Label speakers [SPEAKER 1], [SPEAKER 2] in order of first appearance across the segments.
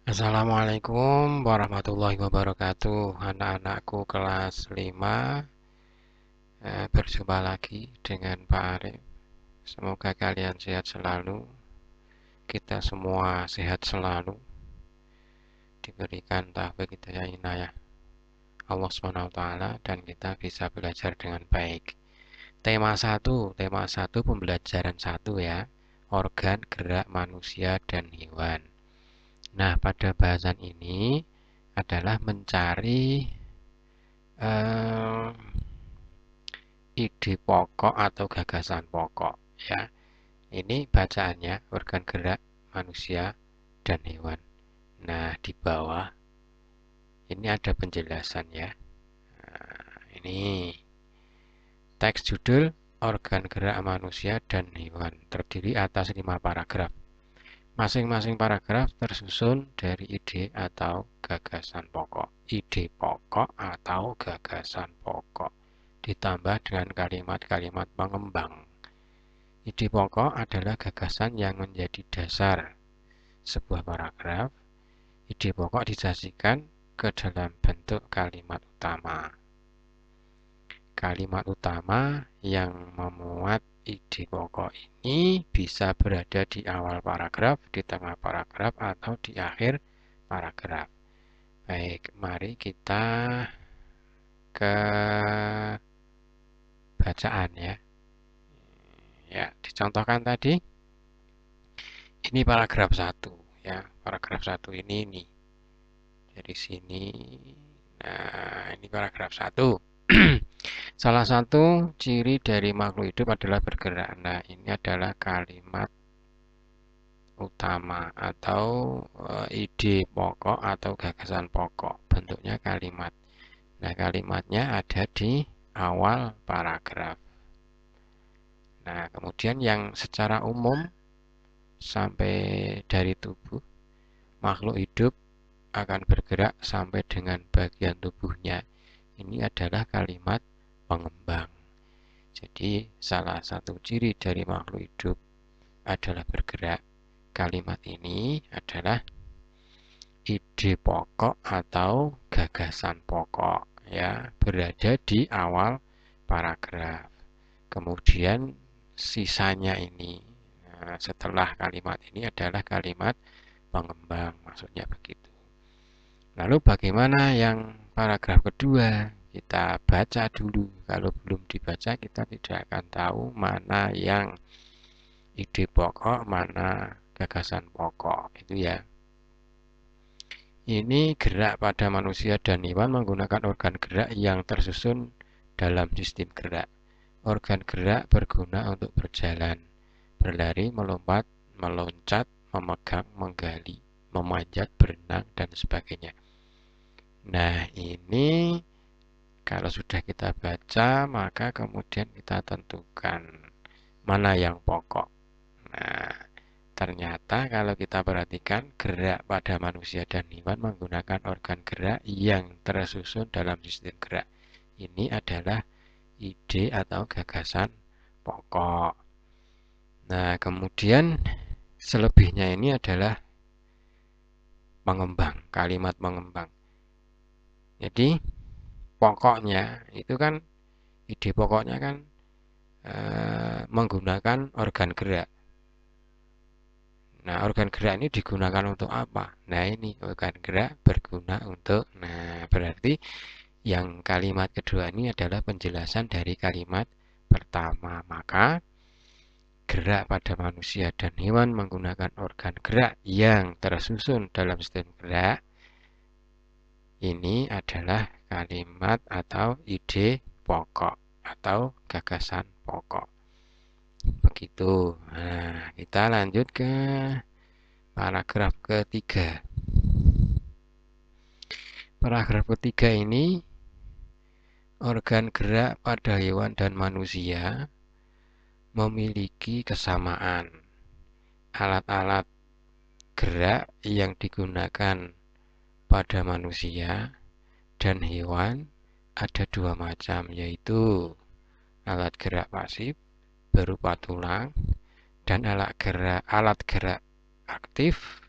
[SPEAKER 1] Assalamualaikum warahmatullahi wabarakatuh. Anak-anakku kelas 5, berjumpa lagi dengan Pak Arif. Semoga kalian sehat selalu, kita semua sehat selalu, diberikan taufik hidayah inayah Allah SWT, dan kita bisa belajar dengan baik. Tema satu pembelajaran satu ya, organ gerak manusia dan hewan. Nah, pada bahasan ini adalah mencari eh, ide pokok atau gagasan pokok ya. Ini bacaannya organ gerak manusia dan hewan. Nah, di bawah ini ada penjelasan ya. Nah, ini teks judul organ gerak manusia dan hewan terdiri atas 5 paragraf. Masing-masing paragraf tersusun dari ide atau gagasan pokok. Ide pokok atau gagasan pokok ditambah dengan kalimat-kalimat pengembang. Ide pokok adalah gagasan yang menjadi dasar sebuah paragraf. Ide pokok disajikan ke dalam bentuk kalimat utama. Kalimat utama yang memuat ide pokok ini bisa berada di awal paragraf, di tengah paragraf, atau di akhir paragraf. Baik, mari kita ke bacaan ya. Ya, dicontohkan tadi. Ini paragraf 1 ya. Paragraf 1 ini. Dari sini. Nah, ini paragraf 1. Salah satu ciri dari makhluk hidup adalah bergerak. Nah, ini adalah kalimat utama atau ide pokok atau gagasan pokok. Bentuknya kalimat. Nah, kalimatnya ada di awal paragraf. Nah, kemudian yang secara umum sampai dari tubuh, makhluk hidup akan bergerak sampai dengan bagian tubuhnya. Ini adalah kalimat pengembang. Jadi, salah satu ciri dari makhluk hidup adalah bergerak. Kalimat ini adalah ide pokok atau gagasan pokok ya, berada di awal paragraf. Kemudian sisanya ini setelah kalimat ini adalah kalimat pengembang, maksudnya begitu. Lalu bagaimana yang paragraf kedua? Kita baca dulu. Kalau belum dibaca kita tidak akan tahu mana yang ide pokok, mana gagasan pokok. Itu ya. Ini gerak pada manusia dan hewan menggunakan organ gerak yang tersusun dalam sistem gerak. Organ gerak berguna untuk berjalan, berlari, melompat, meloncat, memegang, menggali, memanjat, berenang, dan sebagainya. Nah, ini kalau sudah kita baca, maka kemudian kita tentukan mana yang pokok. Nah, ternyata kalau kita perhatikan gerak pada manusia dan hewan menggunakan organ gerak yang tersusun dalam sistem gerak. Ini adalah ide atau gagasan pokok. Nah, kemudian selebihnya ini adalah pengembang, kalimat pengembang. Jadi, pokoknya itu kan, ide pokoknya kan menggunakan organ gerak. Nah, organ gerak ini digunakan untuk apa? Nah, ini organ gerak berguna untuk, nah, berarti yang kalimat kedua ini adalah penjelasan dari kalimat pertama. Maka, gerak pada manusia dan hewan menggunakan organ gerak yang tersusun dalam sistem gerak. Ini adalah kalimat atau ide pokok atau gagasan pokok. Begitu. Nah, kita lanjut ke paragraf ketiga. Paragraf ketiga ini, organ gerak pada hewan dan manusia memiliki kesamaan. Alat-alat gerak yang digunakan pada manusia dan hewan ada dua macam, yaitu alat gerak pasif berupa tulang dan alat gerak aktif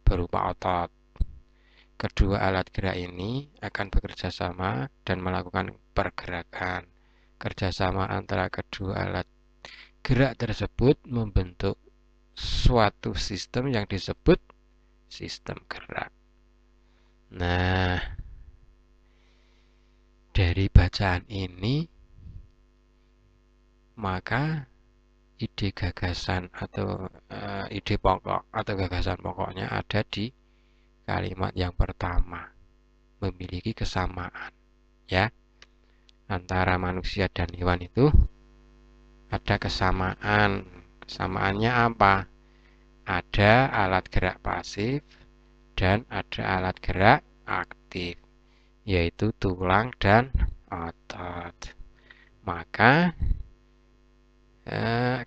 [SPEAKER 1] berupa otot. Kedua alat gerak ini akan bekerja sama dan melakukan pergerakan. Kerjasama antara kedua alat gerak tersebut membentuk suatu sistem yang disebut sistem gerak. Nah, dari bacaan ini, maka ide gagasan atau ide pokok atau gagasan pokoknya ada di kalimat yang pertama, memiliki kesamaan, ya, antara manusia dan hewan itu ada kesamaan. Kesamaannya apa? Ada alat gerak pasif dan ada alat gerak aktif, yaitu tulang dan otot. Maka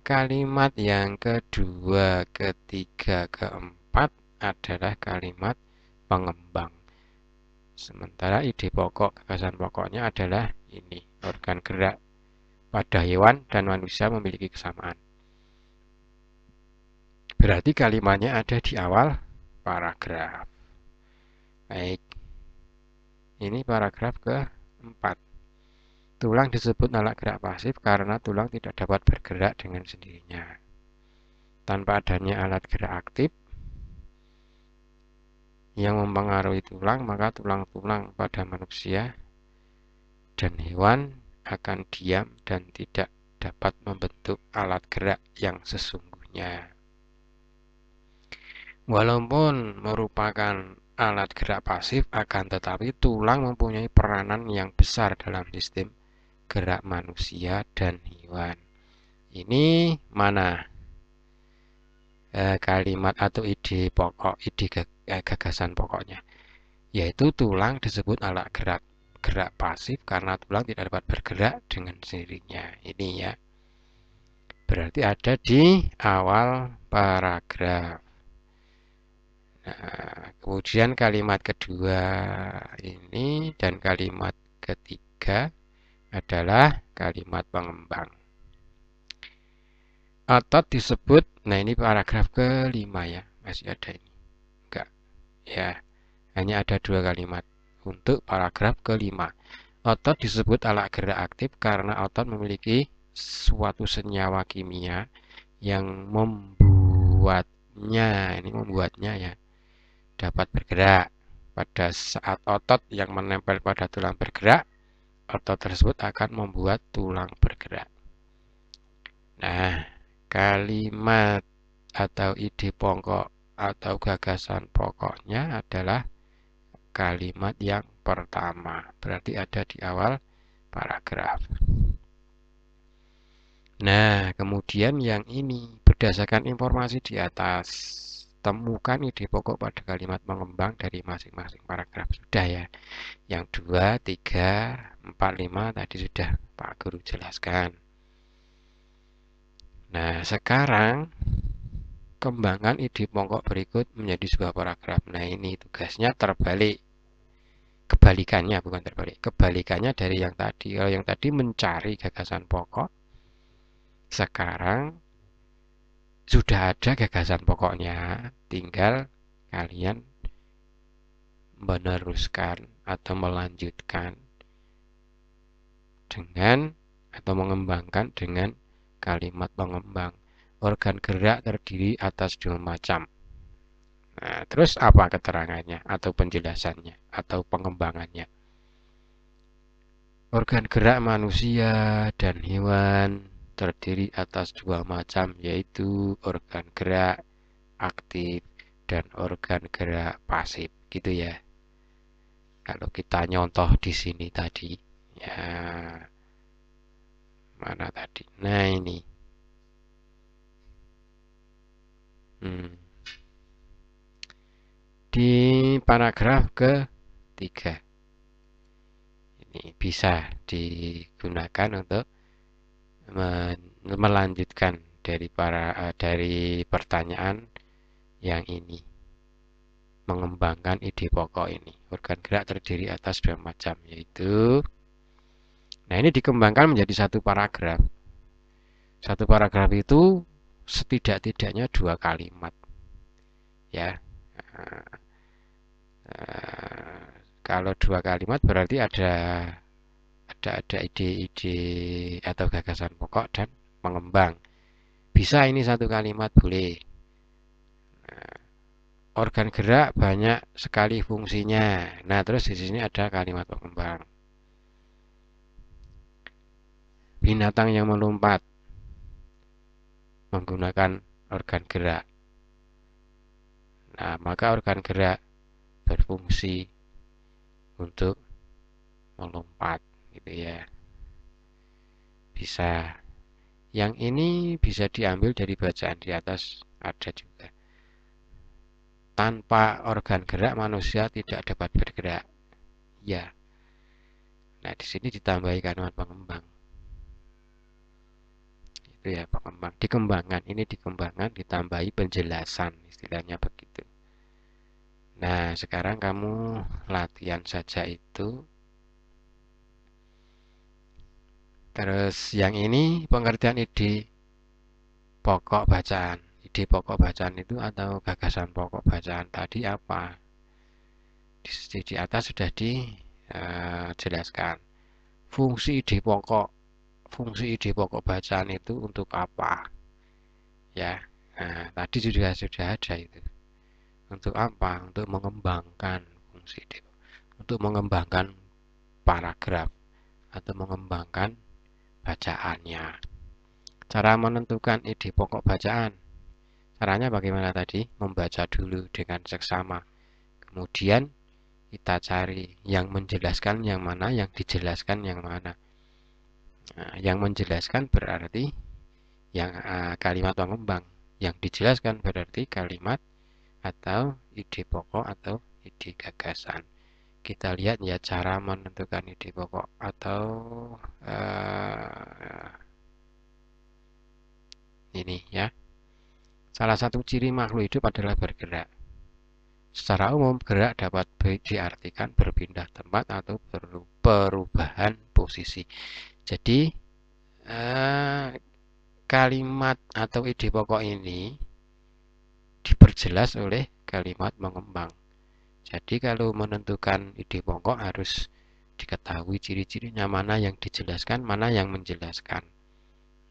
[SPEAKER 1] kalimat yang kedua, ketiga, keempat adalah kalimat pengembang. Sementara ide pokok, gagasan pokoknya adalah ini, organ gerak pada hewan dan manusia memiliki kesamaan. Berarti kalimatnya ada di awal paragraf. Baik, ini paragraf keempat. Tulang disebut alat gerak pasif karena tulang tidak dapat bergerak dengan sendirinya. Tanpa adanya alat gerak aktif yang mempengaruhi tulang, maka tulang-tulang pada manusia dan hewan akan diam dan tidak dapat membentuk alat gerak yang sesungguhnya. Walaupun merupakan alat gerak pasif, akan tetapi tulang mempunyai peranan yang besar dalam sistem gerak manusia dan hewan. Ini mana kalimat atau ide pokok, ide gagasan pokoknya, yaitu tulang disebut alat gerak pasif karena tulang tidak dapat bergerak dengan sendirinya. Ini ya, berarti ada di awal paragraf. Nah, kemudian kalimat kedua ini dan kalimat ketiga adalah kalimat pengembang. Otot disebut, nah ini paragraf kelima ya, masih ada ini. Enggak, ya, hanya ada dua kalimat untuk paragraf kelima. Otot disebut alat gerak aktif karena otot memiliki suatu senyawa kimia yang membuatnya ya, dapat bergerak. Pada saat otot yang menempel pada tulang bergerak, otot tersebut akan membuat tulang bergerak. Nah, kalimat atau ide pokok atau gagasan pokoknya adalah kalimat yang pertama, berarti ada di awal paragraf. Nah, kemudian yang ini berdasarkan informasi di atas, temukan ide pokok pada kalimat pengembang dari masing-masing paragraf. Sudah ya, yang 2, 3, 4, 5 tadi sudah Pak Guru jelaskan. Nah, sekarang kembangkan ide pokok berikut menjadi sebuah paragraf. Nah, ini tugasnya terbalik. Kebalikannya, bukan terbalik. Kebalikannya dari yang tadi. Kalau yang tadi mencari gagasan pokok, sekarang sudah ada gagasan pokoknya. Tinggal kalian meneruskan atau melanjutkan dengan atau mengembangkan dengan kalimat pengembang. Organ gerak terdiri atas dua macam. Nah, terus apa keterangannya atau penjelasannya atau pengembangannya? Organ gerak manusia dan hewan terdiri atas dua macam, yaitu organ gerak aktif dan organ gerak pasif, gitu ya. Kalau kita nyontoh di sini tadi, ya mana tadi? Nah ini. Di paragraf ketiga ini bisa digunakan untuk melanjutkan dari pertanyaan yang ini, mengembangkan ide pokok ini. Organ gerak terdiri atas dua macam, yaitu, nah ini dikembangkan menjadi satu paragraf. Satu paragraf itu setidak-tidaknya dua kalimat, ya. Nah, kalau dua kalimat berarti ada ide-ide atau gagasan pokok dan pengembang. Bisa ini satu kalimat boleh. Organ gerak banyak sekali fungsinya. Nah, terus di sini ada kalimat pengembang. Binatang yang melompat menggunakan organ gerak. Nah, maka organ gerak berfungsi untuk melompat, gitu ya. Bisa. Yang ini bisa diambil dari bacaan di atas, ada juga. Tanpa organ gerak manusia tidak dapat bergerak. Ya. Nah, di sini ditambahi kalimat pengembang. Itu ya, pengembang. Dikembangkan, ini dikembangkan ditambahi penjelasan, istilahnya begitu. Nah, sekarang kamu latihan saja itu. Terus yang ini pengertian ide pokok bacaan. Ide pokok bacaan itu atau gagasan pokok bacaan tadi apa? Di atas sudah dijelaskan. Fungsi ide pokok bacaan itu untuk apa? Ya, nah, tadi sudah ada itu. Untuk apa? Untuk mengembangkan fungsi ide, untuk mengembangkan paragraf atau mengembangkan bacaannya. Cara menentukan ide pokok bacaan. Caranya bagaimana tadi? Membaca dulu dengan seksama. Kemudian kita cari yang menjelaskan yang mana, yang dijelaskan yang mana. Nah, yang menjelaskan berarti yang kalimat pengembang. Yang dijelaskan berarti kalimat atau ide pokok atau ide gagasan. Kita lihat ya cara menentukan ide pokok atau ini ya. Salah satu ciri makhluk hidup adalah bergerak. Secara umum, gerak dapat diartikan berpindah tempat atau perubahan posisi. Jadi, kalimat atau ide pokok ini diperjelas oleh kalimat mengembang. Jadi, kalau menentukan ide pokok harus diketahui ciri-cirinya, mana yang dijelaskan, mana yang menjelaskan.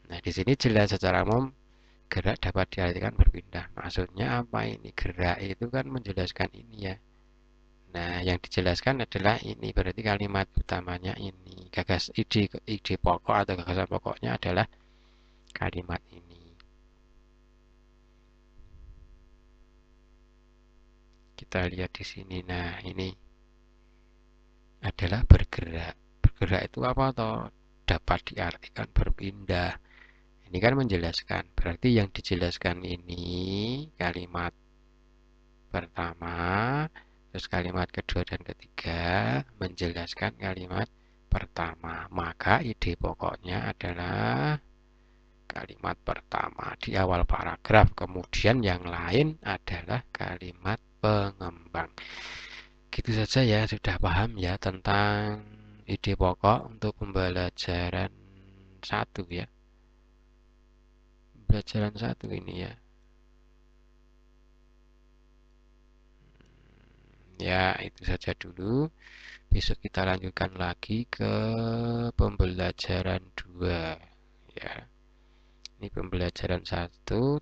[SPEAKER 1] Nah, di sini jelas secara umum gerak dapat diartikan berpindah. Maksudnya apa ini? Gerak itu kan menjelaskan ini ya. Nah, yang dijelaskan adalah ini, berarti kalimat utamanya ini. Ide pokok atau gagasan pokoknya adalah kalimat ini. Kita lihat di sini. Nah, ini adalah bergerak. Bergerak itu apa toh? Dapat diartikan berpindah. Ini kan menjelaskan. Berarti yang dijelaskan ini kalimat pertama, terus kalimat kedua dan ketiga menjelaskan kalimat pertama. Maka ide pokoknya adalah kalimat pertama di awal paragraf. Kemudian yang lain adalah kalimat pengembang. Gitu saja ya, sudah paham ya tentang ide pokok untuk pembelajaran 1 ya. Pembelajaran 1 ini ya. Ya, itu saja dulu. Besok kita lanjutkan lagi ke pembelajaran 2 ya. Ini pembelajaran 1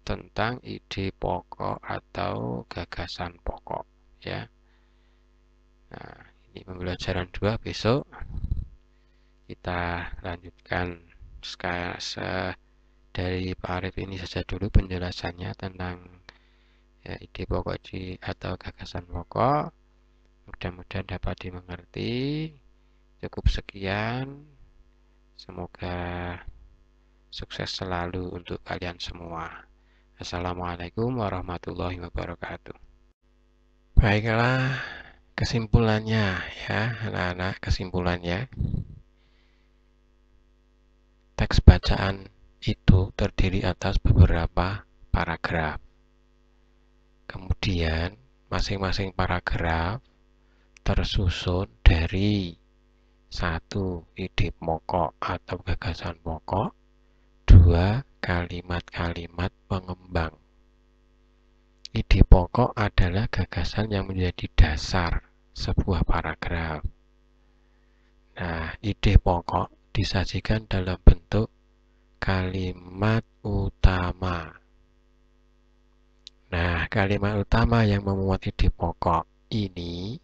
[SPEAKER 1] tentang ide pokok atau gagasan pokok ya. Nah, ini pembelajaran 2 besok kita lanjutkan. Dari Pak Arif ini saja dulu penjelasannya tentang ya, ide pokok atau gagasan pokok. Mudah-mudahan dapat dimengerti. Cukup sekian. Semoga sukses selalu untuk kalian semua. Assalamualaikum warahmatullahi wabarakatuh. Baiklah, kesimpulannya ya, anak-anak, kesimpulannya. Teks bacaan itu terdiri atas beberapa paragraf. Kemudian, masing-masing paragraf tersusun dari 1 ide pokok atau gagasan pokok, 2 kalimat-kalimat pengembang. Ide pokok adalah gagasan yang menjadi dasar sebuah paragraf. Nah, ide pokok disajikan dalam bentuk kalimat utama. Nah, kalimat utama yang memuat ide pokok ini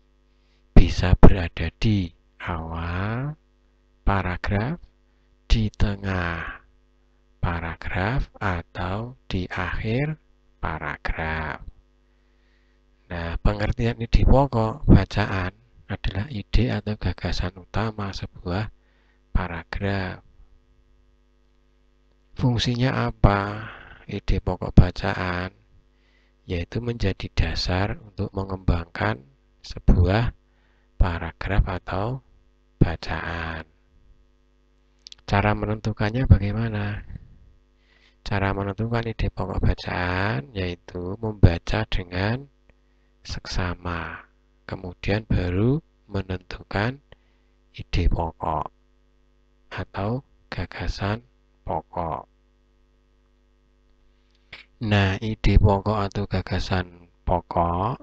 [SPEAKER 1] bisa berada di awal paragraf, di tengah paragraf, atau di akhir paragraf. Nah, pengertian ide pokok bacaan adalah ide atau gagasan utama sebuah paragraf. Fungsinya apa? Ide pokok bacaan yaitu menjadi dasar untuk mengembangkan sebuah paragraf atau bacaan. Cara menentukannya bagaimana? Cara menentukan ide pokok bacaan yaitu membaca dengan seksama, kemudian baru menentukan ide pokok atau gagasan pokok. Nah, ide pokok atau gagasan pokok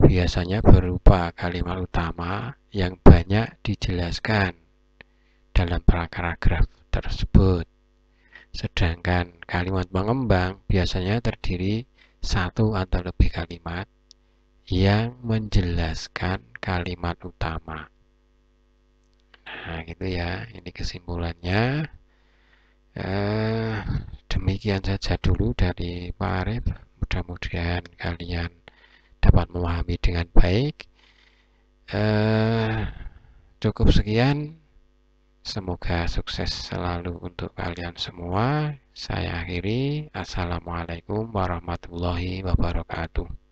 [SPEAKER 1] biasanya berupa kalimat utama yang banyak dijelaskan dalam paragraf tersebut. Sedangkan kalimat pengembang biasanya terdiri satu atau lebih kalimat yang menjelaskan kalimat utama. Nah, gitu ya. Ini kesimpulannya. Demikian saja dulu dari Pak Arif. Mudah-mudahan kalian dapat memahami dengan baik. Cukup sekian. Semoga sukses selalu untuk kalian semua. Saya akhiri. Assalamualaikum warahmatullahi wabarakatuh.